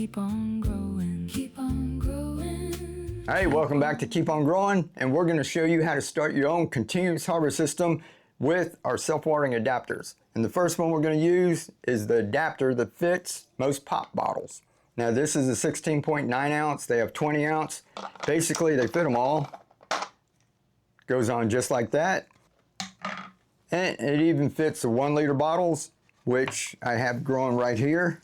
keep on growing, keep on growing. All right, welcome back to Keep On Growing, and we're going to show you how to start your own continuous harvest system with our self-watering adapters. And the first one we're going to use is the adapter that fits most pop bottles. Now this is a 16.9 ounce, they have 20 ounce. Basically they fit them all. Goes on just like that. And it even fits the 1 liter bottles, which I have growing right here.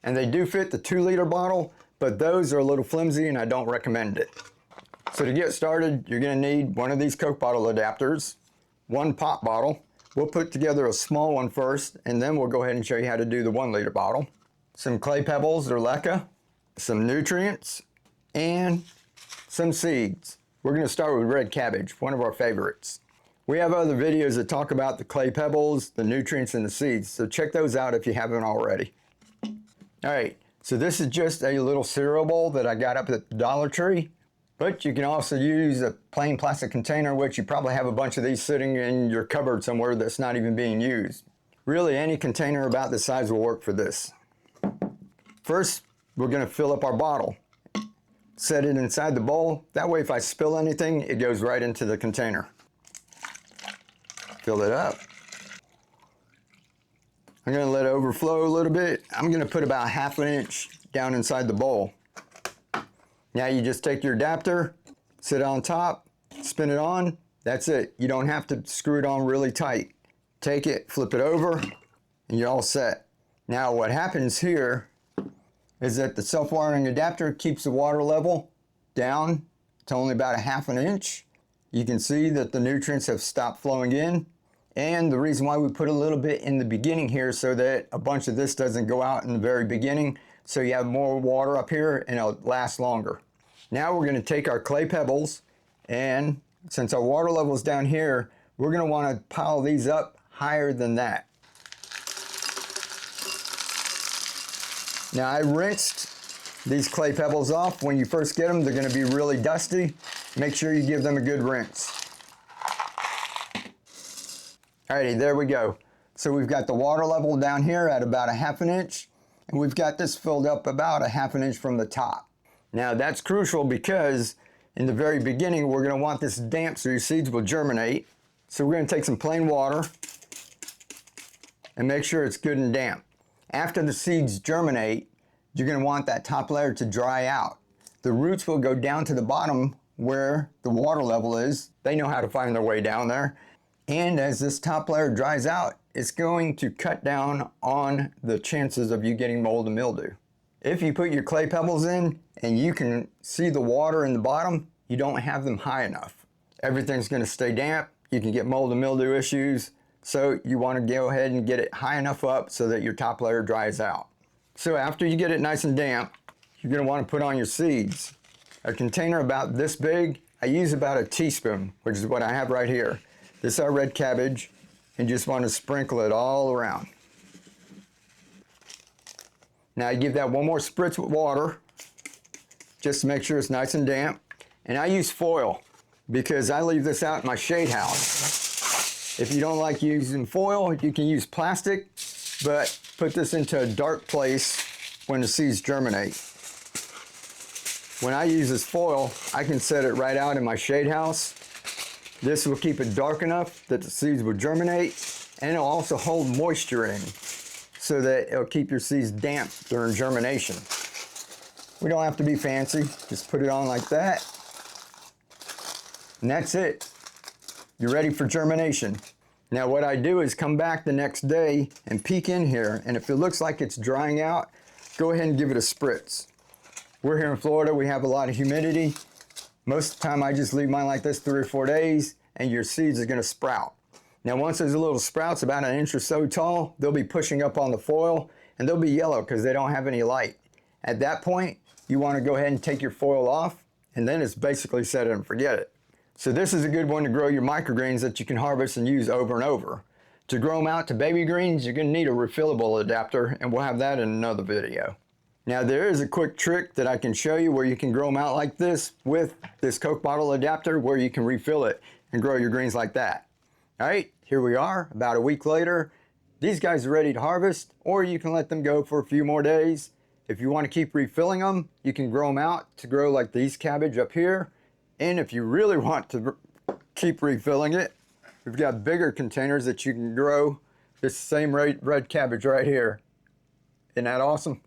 And they do fit the 2 liter bottle, but those are a little flimsy and I don't recommend it. So to get started, you're going to need one of these Coke bottle adapters, 1 pop bottle. We'll put together a small one first, and then we'll go ahead and show you how to do the 1 liter bottle. Some clay pebbles or leca, some nutrients, and some seeds. We're going to start with red cabbage, one of our favorites. We have other videos that talk about the clay pebbles, the nutrients, and the seeds, so check those out if you haven't already. All right, so this is just a little cereal bowl that I got up at the Dollar Tree, but you can also use a plain plastic container, which you probably have a bunch of these sitting in your cupboard somewhere that's not even being used. Really, any container about this size will work for this. First, we're going to fill up our bottle. Set it inside the bowl. That way, if I spill anything, it goes right into the container. Fill it up. I'm going to let it overflow a little bit. I'm going to put about ½ an inch down inside the bowl. Now you just take your adapter, sit it on top, spin it on. That's it. You don't have to screw it on really tight. Take it, flip it over, and you're all set. Now what happens here is that the self-watering adapter keeps the water level down to only about ½ an inch. You can see that the nutrients have stopped flowing in. And the reason why we put a little bit in the beginning here so that a bunch of this doesn't go out in the very beginning, so you have more water up here and it'll last longer. Now we're going to take our clay pebbles, and since our water level is down here, we're going to want to pile these up higher than that. Now I rinsed these clay pebbles off. When you first get them, they're going to be really dusty. Make sure you give them a good rinse. Alrighty, there we go. So we've got the water level down here at about ½ an inch, and we've got this filled up about ½ an inch from the top. Now that's crucial because in the very beginning, we're going to want this damp so your seeds will germinate. So we're going to take some plain water and make sure it's good and damp. After the seeds germinate, you're going to want that top layer to dry out. The roots will go down to the bottom where the water level is. They know how to find their way down there. And as this top layer dries out, it's going to cut down on the chances of you getting mold and mildew. If you put your clay pebbles in and you can see the water in the bottom, you don't have them high enough. Everything's going to stay damp. You can get mold and mildew issues. So you want to go ahead and get it high enough up so that your top layer dries out. So after you get it nice and damp, you're going to want to put on your seeds. A container about this big, I use about a teaspoon, which is what I have right here. This is our red cabbage, and just want to sprinkle it all around. Now I give that one more spritz with water, just to make sure it's nice and damp. And I use foil, because I leave this out in my shade house. If you don't like using foil, you can use plastic, but put this into a dark place when the seeds germinate. When I use this foil, I can set it right out in my shade house. This will keep it dark enough that the seeds will germinate, and it'll also hold moisture in so that it'll keep your seeds damp during germination. We don't have to be fancy, just put it on like that, and that's it. You're ready for germination. Now what I do is come back the next day and peek in here, and if it looks like it's drying out, go ahead and give it a spritz. We're here in Florida, we have a lot of humidity. Most of the time I just leave mine like this 3 or 4 days, and your seeds are going to sprout. Now once those little sprouts about 1 inch or so tall, they'll be pushing up on the foil, and they'll be yellow because they don't have any light. At that point, you want to go ahead and take your foil off, and then it's basically set it and forget it. So this is a good one to grow your microgreens that you can harvest and use over and over. To grow them out to baby greens, you're going to need a refillable adapter, and we'll have that in another video. Now there is a quick trick that I can show you where you can grow them out like this with this Coke bottle adapter, where you can refill it and grow your greens like that. All right, here we are about a week later. These guys are ready to harvest, or you can let them go for a few more days. If you want to keep refilling them, you can grow them out to grow like these cabbage up here. And if you really want to keep refilling it, we've got bigger containers that you can grow this same red cabbage right here. Isn't that awesome?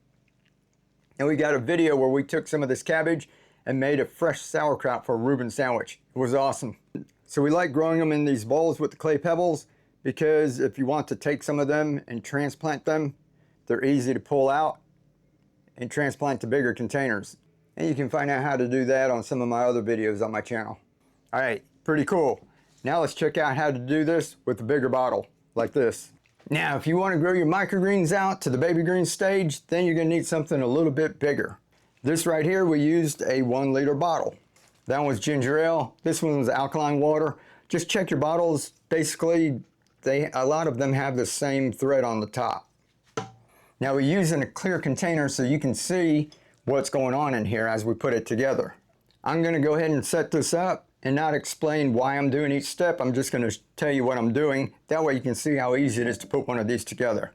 And we got a video where we took some of this cabbage and made a fresh sauerkraut for a Reuben sandwich. It was awesome. So we like growing them in these bowls with the clay pebbles because if you want to take some of them and transplant them, they're easy to pull out and transplant to bigger containers. And you can find out how to do that on some of my other videos on my channel. All right, pretty cool. Now let's check out how to do this with a bigger bottle like this. Now, if you want to grow your microgreens out to the baby green stage, then you're going to need something a little bit bigger. This right here, we used a 1 liter bottle. That one was ginger ale. This one was alkaline water. Just check your bottles. Basically, a lot of them have the same thread on the top. Now we're using a clear container so you can see what's going on in here as we put it together. I'm going to go ahead and set this up and not explain why I'm doing each step. I'm just going to tell you what I'm doing. That way you can see how easy it is to put one of these together.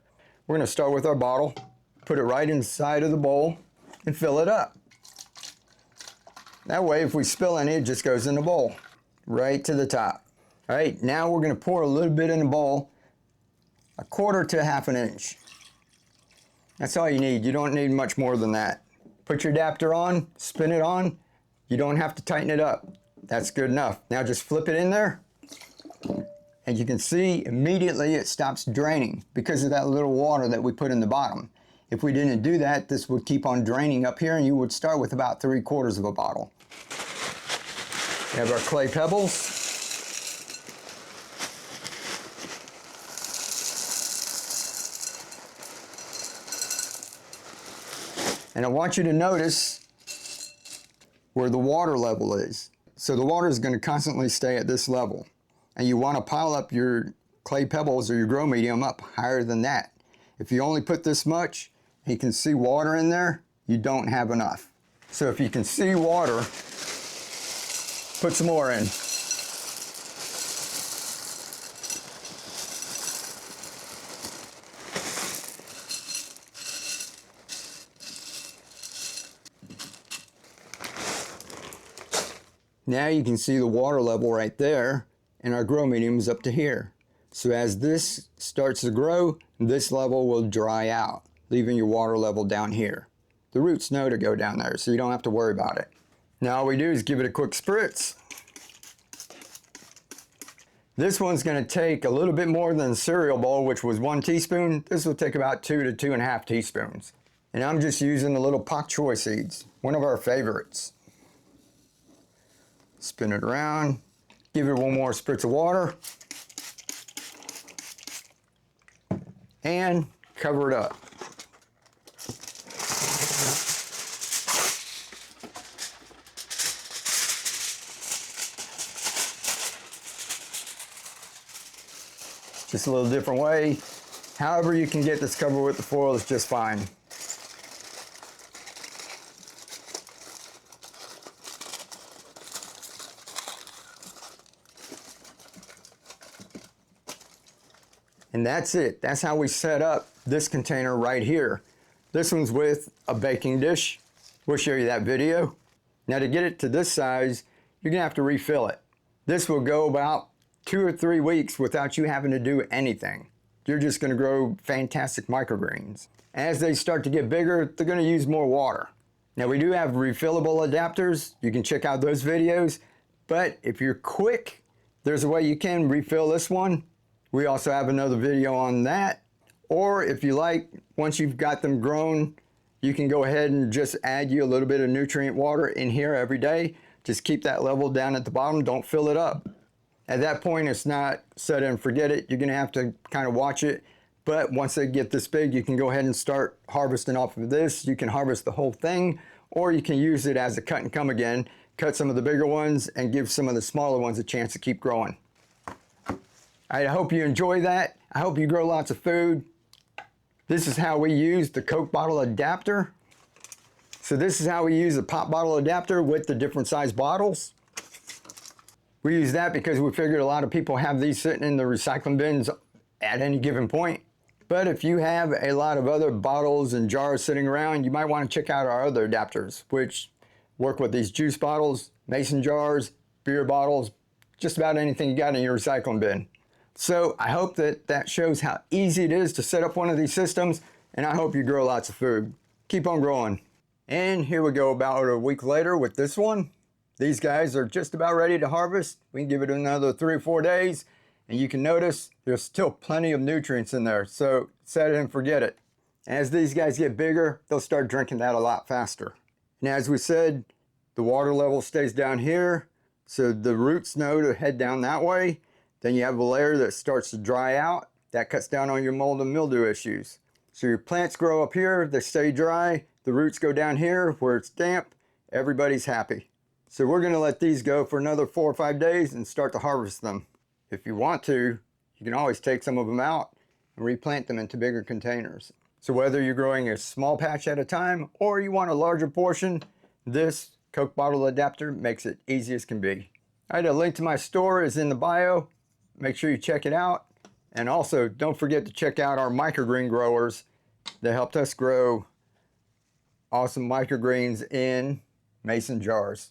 We're going to start with our bottle, put it right inside of the bowl, and fill it up. That way if we spill any, it just goes in the bowl, right to the top. All right, now we're going to pour a little bit in the bowl, 1/4 to 1/2 inch. That's all you need. You don't need much more than that. Put your adapter on, spin it on. You don't have to tighten it up. That's good enough. Now just flip it in there, and you can see immediately it stops draining because of that little water that we put in the bottom. If we didn't do that, this would keep on draining up here, and you would start with about 3/4 of a bottle. We have our clay pebbles. And I want you to notice where the water level is. So the water is going to constantly stay at this level. And you want to pile up your clay pebbles or your grow medium up higher than that. If you only put this much, and you can see water in there, you don't have enough. So if you can see water, put some more in. Now you can see the water level right there, and our grow medium is up to here. So as this starts to grow, this level will dry out, leaving your water level down here. The roots know to go down there, so you don't have to worry about it. Now all we do is give it a quick spritz. This one's going to take a little bit more than the cereal bowl, which was 1 teaspoon. This will take about 2 to 2.5 teaspoons. And I'm just using the little pak choi seeds, one of our favorites. Spin it around, give it 1 more spritz of water, and cover it up. Just a little different way. However you can get this covered with the foil is just fine. And that's it. That's how we set up this container right here. This one's with a baking dish. We'll show you that video. Now to get it to this size, you're gonna have to refill it. This will go about 2 or 3 weeks without you having to do anything. You're just gonna grow fantastic microgreens. As they start to get bigger, they're gonna use more water. Now we do have refillable adapters. You can check out those videos. But if you're quick, there's a way you can refill this one. We also have another video on that. Or if you like, once you've got them grown, you can go ahead and just add you a little bit of nutrient water in here every day. Just keep that level down at the bottom, don't fill it up. At that point, it's not set and forget it. You're gonna have to kind of watch it. But once they get this big, you can go ahead and start harvesting off of this. You can harvest the whole thing, or you can use it as a cut and come again. Cut some of the bigger ones and give some of the smaller ones a chance to keep growing. I hope you enjoy that. I hope you grow lots of food. This is how we use the Coke bottle adapter. So this is how we use the pop bottle adapter with the different size bottles. We use that because we figured a lot of people have these sitting in the recycling bins at any given point. But if you have a lot of other bottles and jars sitting around, you might want to check out our other adapters, which work with these juice bottles, mason jars, beer bottles, just about anything you got in your recycling bin. So I hope that shows how easy it is to set up one of these systems, and I hope you grow lots of food. Keep on growing. And here we go about a week later with this one. These guys are just about ready to harvest. We can give it another 3 or 4 days, and you can notice there's still plenty of nutrients in there, so set it and forget it. As these guys get bigger, they'll start drinking that a lot faster. And as we said, the water level stays down here, so the roots know to head down that way. Then you have a layer that starts to dry out. That cuts down on your mold and mildew issues. So your plants grow up here, they stay dry, the roots go down here where it's damp, everybody's happy. So we're gonna let these go for another 4 or 5 days and start to harvest them. If you want to, you can always take some of them out and replant them into bigger containers. So whether you're growing a small patch at a time or you want a larger portion, this Coke bottle adapter makes it easy as can be. All right, a link to my store is in the bio. Make sure you check it out. And also, don't forget to check out our microgreen growers that helped us grow awesome microgreens in mason jars.